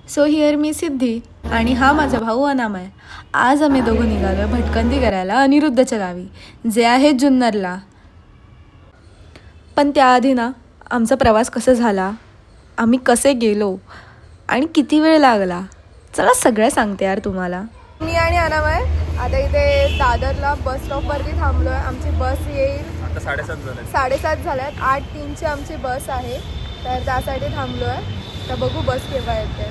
So here मी सिद्धी आणि हा माझा भाऊ अनामय. आज आम्ही दोघं निघालो आहे भटकंती करायला अनिरुद्धच्या गावी, जे आहे जुन्नरला. पण त्याआधी ना आमचा प्रवास कसा झाला, आम्ही कसे गेलो आणि किती वेळ लागला, चला सगळं सांगते यार तुम्हाला. मी आणि अनामय आता इथे दादरला बस स्टॉपवरती थांबलो आहे. आमची बस येईल आता 7:30 झाले. 7:30 झाल्यात. 8:03ची आमची बस आहे, तर त्यासाठी थांबलो आहे. तर बघू बस केव्हा येते.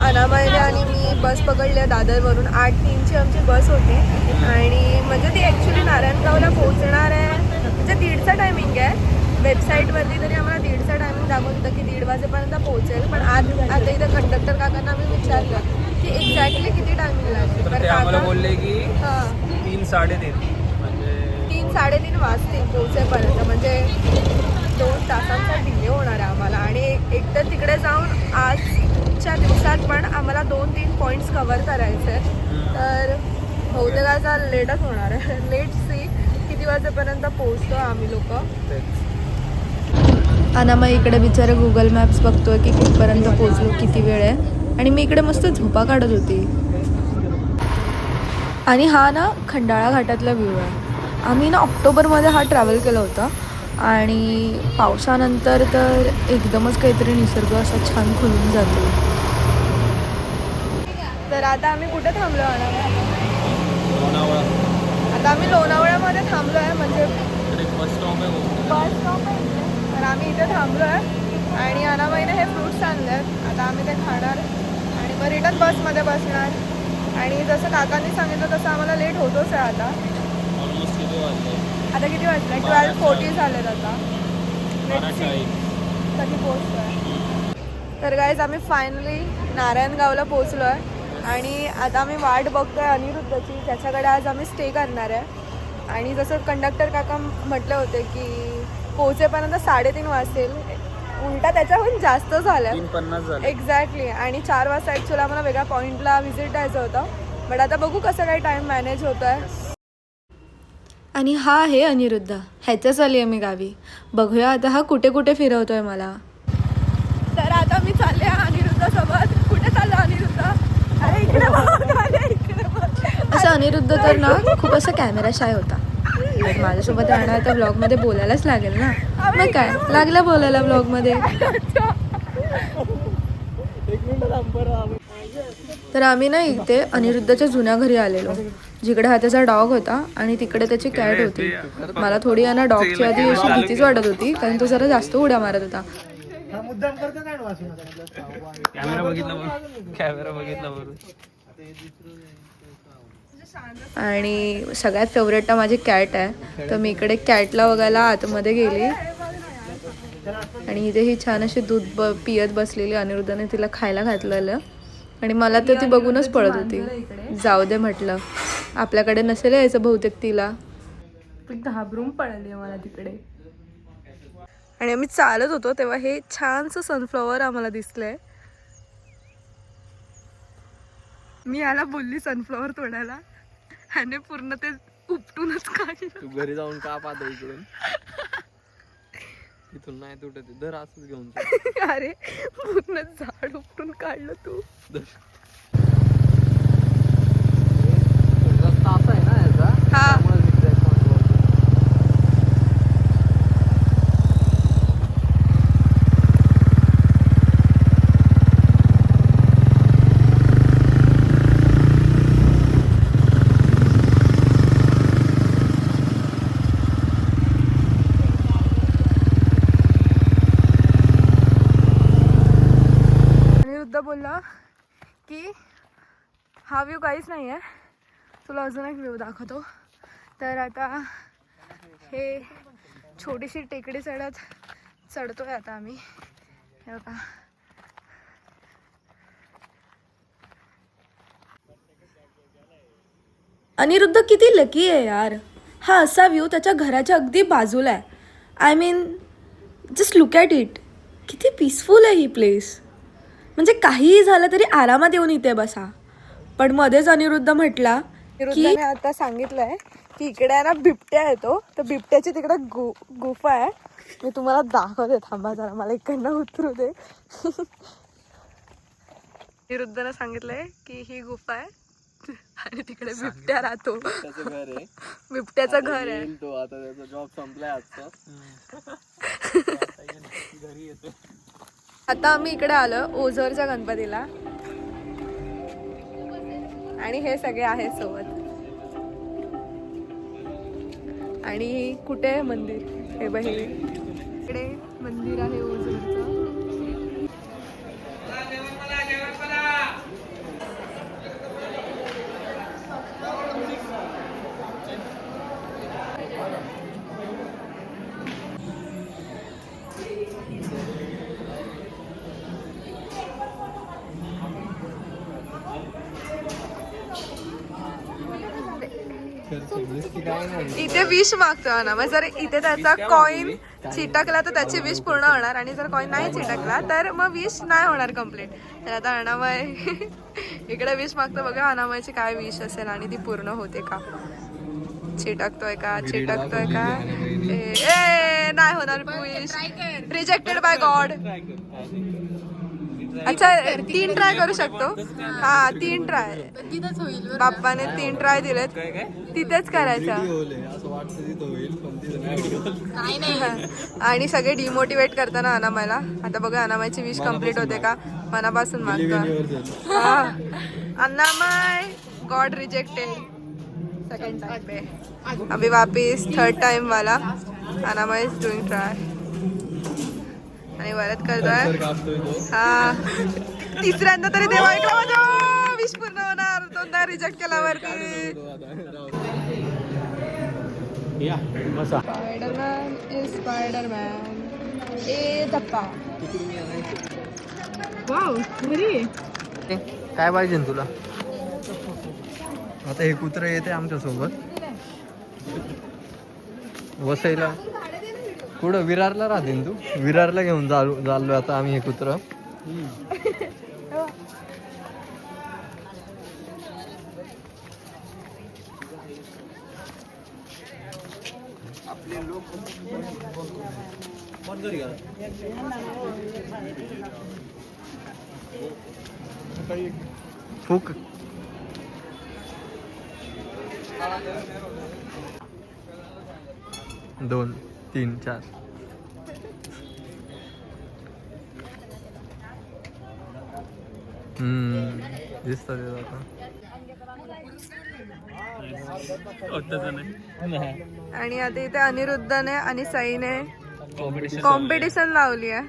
अनामयने आणि मी बस पकडली आहे दादरवरून. 8:03ची आमची बस होती आणि म्हणजे ती ॲक्च्युली नारायणगावला पोहोचणार आहे, म्हणजे 1:30चा टायमिंग आहे. वेबसाईटवरती तरी आम्हाला 1:30चा टायमिंग दाखवत होतं की 1:30 वाजेपर्यंत पोहोचेल. पण आता इथं कंडक्टर काकांना आम्ही विचारलं की एक्झॅक्टली किती टायमिंग लागेल, तर ते आम्हाला बोलले की 3 3-3:30 म्हणजे 3-3:30 वाजतील पोहोचेपर्यंत. म्हणजे 2 तासांचा डिले होणार आहे आम्हाला. आणि एकतर तिकडे जाऊन आजच्या दिवसात पण आम्हाला 2-3 पॉईंट्स कव्हर करायचे आहेत. तर बहुतेक आता लेटच होणार आहे. लेट सी किती वाजेपर्यंत पोहोचतो आम्ही लोक. अनामय इकडे बिचारा गुगल मॅप्स बघतोय की कुठपर्यंत पोहोचलो, किती वेळ आहे. आणि मी इकडे मस्त झोपा काढत होती. आणि हा ना खंडाळा घाटातला व्ह्यू आहे. आम्ही ना ऑक्टोबरमध्ये हा ट्रॅव्हल केला होता आणि पावसानंतर तर एकदमच काहीतरी निसर्ग असा छान खुलून जातो. तर आता आम्ही कुठे थांबलो लोणावळा. आता आम्ही लोणावळ्यामध्ये थांबलो आहे. म्हणजे बस स्टॉप आहे. बस स्टॉप आहे. तर आम्ही इथे थांबलो आहे आणि अनामयने हे फ्रूट्स आणले आहेत. आता आम्ही ते खाणार आणि मग रिटर्न बसमध्ये बसणार. आणि जसं काकांनी सांगितलं तसं आम्हाला लेट होतोच आहे आता. ऑलमोस्ट किती वाजले? आता किती वाजले? 12:40 झालेत आता. कधी पोहोचलो आहे. तर गाईज आम्ही फायनली नारायणगावला पोहोचलो आहे आणि आता आम्ही वाट बघतो आहे अनिरुद्धची, ज्याच्याकडे आज आम्ही स्टे करणार आहे. आणि जसं कंडक्टर काका म्हटले होते की पोहोचेपर्यंत 3:30 वाजतील, उलटा त्याच्याहून जास्त झालं. 3:50 झाले एक्झॅक्टली. आणि 4 वाजता ॲक्च्युली आम्हाला वेगळ्या पॉईंटला व्हिजिट द्यायचं होतं. बट आता बघू कसं काही टाईम मॅनेज होतं आहे. आणि हा आहे अनिरुद्ध, ह्याच्याच आली आहे मी गावी. बघूया आता हा कुठे कुठे फिरवतोय मला. तर आता मी चालले अनिरुद्धसोबत. कुठे चाललं अनिरुद्ध? अरे इकडे बघ, अरे इकडे बघ. असं अनिरुद्ध तर ना खूप असं कॅमेरा शाय होता. तर माझ्यासोबत राहणार तर ब्लॉगमध्ये बोलायलाच लागेल ना. मग काय लागलं बोलायला ब्लॉगमध्ये. तर आम्ही ना इथे अनिरुद्धच्या जुन्या घरी आलेलो, जिकडे हा त्याचा डॉग होता आणि तिकडे त्याची कॅट होती. मला थोडी ना डॉगची आधी अशी भीतीच वाटत होती, कारण तो जरा जास्त उड्या मारत होता. कॅमेरा बघितला बरोबर. आणि सगळ्यात फेवरेट माझी कॅट आहे. तर मी इकडे कॅटला बघायला आतमध्ये गेली आणि इथे ही छान अशी दूध पियत बसलेली. अनिरुद्धने तिला खायला घातलेलं आणि मला तर ती बघूनच पळत होती. जाऊ दे म्हटलं, आपल्याकडे नसेल यायचं बहुतेक तिला. घाबरून पळाली मला तिकडे. आणि आम्ही चालत होतो तेव्हा हे छानसं सनफ्लॉवर आम्हाला दिसलंय. मी याला बोलली सनफ्लॉवर तोडायला, ह्याने पूर्ण ते उपटूनच काढलं. तू घरी जाऊन का पाहतो इकडून? इथून नाही तुटत, दर असंच घेऊन जा. अरे पूर्ण झाड उपटून काढलं तू. रस्ता असा आहे ना याचा. हा. बोलला की हा व्ह्यू काहीच नाही आहे, तुला अजून एक व्ह्यू दाखवतो. तर आता हे छोटीशी टेकडी चढतोय आता आम्ही. हे बघा, अनिरुद्ध किती लकी आहे यार. हा असा व्ह्यू त्याच्या घराच्या अगदी बाजूला आहे. I mean just look at it. किती पीसफुल आहे ही प्लेस. म्हणजे काहीही झालं तरी आरामात येऊन इथे बसा. पण मध्येच अनिरुद्ध म्हटला की आता सांगितलंय की इकडे ना बिबट्या येतो, तर बिबट्याची तिकडे गुफा आहे. मी तुम्हाला दाखवते, थांबा जरा, मला इकडनं उतरू दे. निरुद्धनं सांगितलंय की ही गुफा आहे आणि तिकडे बिबट्या राहतो. त्याचं घर आहे. बिबट्याचं घर आहे. येईल तो आता, त्याचा जॉब संपलाय आजचा. घरी येतो. आता आम्ही इकडे आलो ओझरच्या गणपतीला आणि हे सगळे आहेत सोबत. आणि कुठे आहे मंदिर? हे बघ, इकडे मंदिर आहे ओझरचं. इथे विश मागतो ना, मग जर इथे त्याचा कॉइन चिटकला तर त्याची विश पूर्ण होणार आणि जर कॉइन नाही चिटकला तर मग विश नाही होणार कम्प्लीट. तर आता अनामय इकडे विश मागतो, बघा अनामयची काय विश असेल आणि ती पूर्ण होते का, चिटकतोय का, चिटकतोय का. ए नाही होणार विश, रिजेक्टेड बाय गॉड. अच्छा 3 ट्राय करू शकतो. हा 3 ट्राय बाप्पाने 3 ट्राय दिलेत, तिथेच करायचं. आणि सगळे डिमोटिवेट करताना अनामायला. आता बघा अनामायची विश कम्प्लीट होते का, मनापासून मागतो. अनामाय गॉड रिजेक्टेड सेकंड टाइम पे, अभी वापिस थर्ड टाइम वाला अनामाय इज डूइंग ट्राय आणि वरत करतोय. हा तिसऱ्यांदा तरी देवा ऐकला माझा विश पूर्ण होणार. 2दा रिजेक्ट केल्यावरती. Spiderman is Spiderman. ए धप्पा. वाव बरी. काय पाहिजे तुला? आता हे कुत्र येते आमच्या सोबत वसईला. कुठं विरारला राहते तू? विरारला घेऊन चाललोय आता आम्ही हे कुत्र. आपले लोक फुक 2 3 4 दिसत आणि आता इथे अनिरुद्धने आणि साईने कॉम्पिटिशन लावली आहे.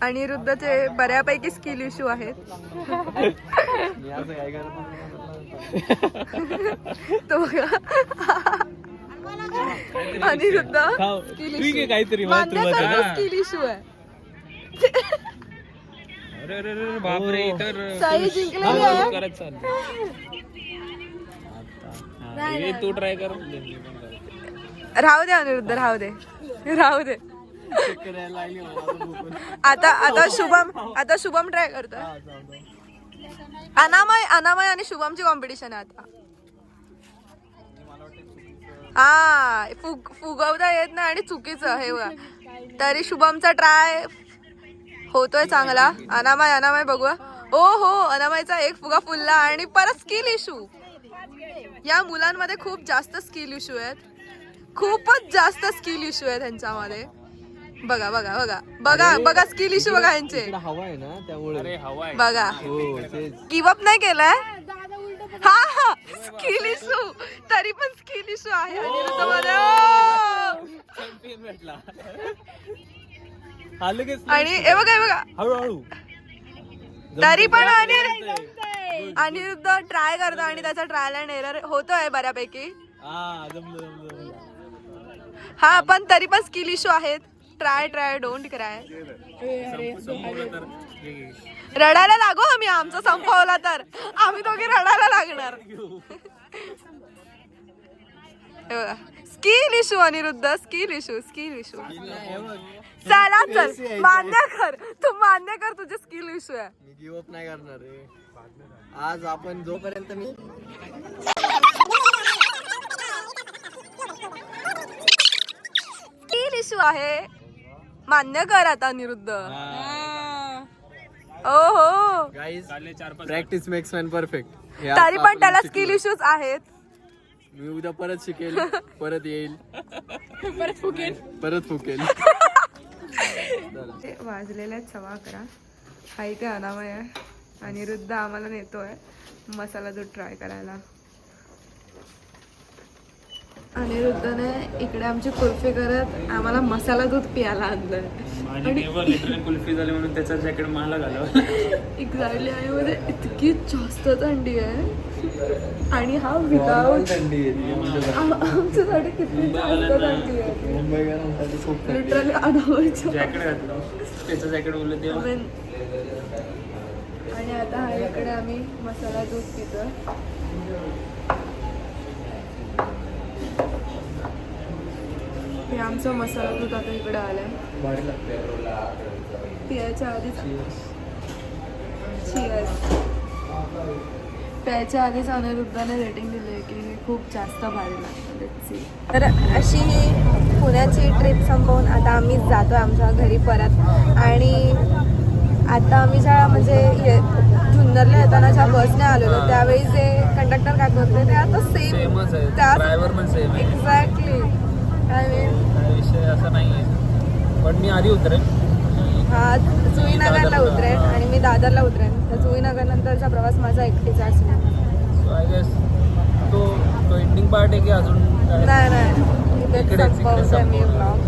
अनिरुद्धचे बऱ्यापैकी स्किल इश्यू आहेत. तो बघा अनिरुद्ध काहीतरी स्किल इश्यू आहे. बापरे. साई जिंकलेली आहे. तू ट्राय कर. राहू दे अनिरुद्ध, राहू दे, राहू दे. आता शुभम ट्राय करतो. अनामय आणि शुभमची कॉम्पिटिशन आहे आता. हा फुगवता येत नाही आणि चुकीचं हे बघा. तरी शुभमचा ट्राय होतोय चांगला. अनामय बघूया. ओ हो अनामयचा एक फुगा फुलला आणि परत स्किल इश्यू. या मुलांमध्ये खूप जास्त स्किल इश्यू आहेत, खूपच जास्त स्किल इश्यू आहेत त्यांच्यामध्ये. बघा बघा बघा बघा बघा स्किल इश्यू बघा यांचे. हवा आहे ना त्यामुळे बघा गिव अप नाही केलाय. हा हा स्किल इश्यू, तरी पण स्किल इश्यू आहे अनिरुद्धमध्ये. आणि हे बघा हळूहळू तरी पण अनिरुद्ध ट्राय करतो आणि त्याचा ट्रायल अँड एरर होतोय बऱ्यापैकी. हा पण तरी पण स्किल इश्यू आहेत. Try don't cry. रडायला लागू आम्ही, आमचं संपवला तर आम्ही दोघे रडायला लागणार. Skill issue Anirudh, skill issue. चला चल मान्य कर, तू मान्य कर तुझे स्किल इश्यू आहे. मी गिव अप नाही करणार रे. आज आपण जोपर्यंत मी स्किल इश्यू आहे मान्य कर आता अनिरुद्ध. ओहो guys practice makes man perfect. तरी पण त्याला स्किल इश्यूज आहेत. मी उद्या परत शिकेल, परत येईल, परत फुकेल. वाजलेल्या 11:15. हा इथे अनामय आहे. अनिरुद्ध आम्हाला नेतोय मसाला दूध ट्राय करायला. अनिरुद्धने इकडे आमची कुल्फी करत आम्हाला मसाला दूध पियाला आणलंय. कुल्फी झाली म्हणून त्याचा जॅकेट मला घालावं. एक्झॅक्टली. आणि मध्ये इतकी जास्त थंडी आहे आणि हा विदाऊट आमच्यासाठी किती जास्त थंडी आहे. मुंबईकरांसाठी खूप लिटरली अनावरचं जॅकेट घातलं त्याचं जॅकेट बोललं तेव्हा. आणि आता हा इकडे आम्ही मसाला दूध पितो. हे आमचं मसाला दूध आता इकडे आलंय. भारी लागते. पियाच्या आधीच प्यायच्या आधीच अनिरुद्धाने रेटिंग दिली आहे की हे खूप जास्त भारी लागतं. तर अशी ही पुण्याची ट्रिप संपवून आता आम्ही जातो आमच्या घरी परत. आणि आता आम्ही ज्या म्हणजे जुन्नरला येताना ज्या बसने आलेलो त्यावेळी जे कंडक्टर काका होते ते आता सेम त्या ड्रायव्हर पण सेम आहे. एक्झॅक्टली. आणि विषय असा नाही आहे पण मी आधी उतरेन. हा जुईनगरला उतरेन आणि मी दादरला उतरेन. तर जुईनगर नंतरचा प्रवास माझा एकटीचा असणार. सो आय गेस तो एंडिंग पार्ट आहे की अजून नाही इथे संपवते मी ब्लॉग.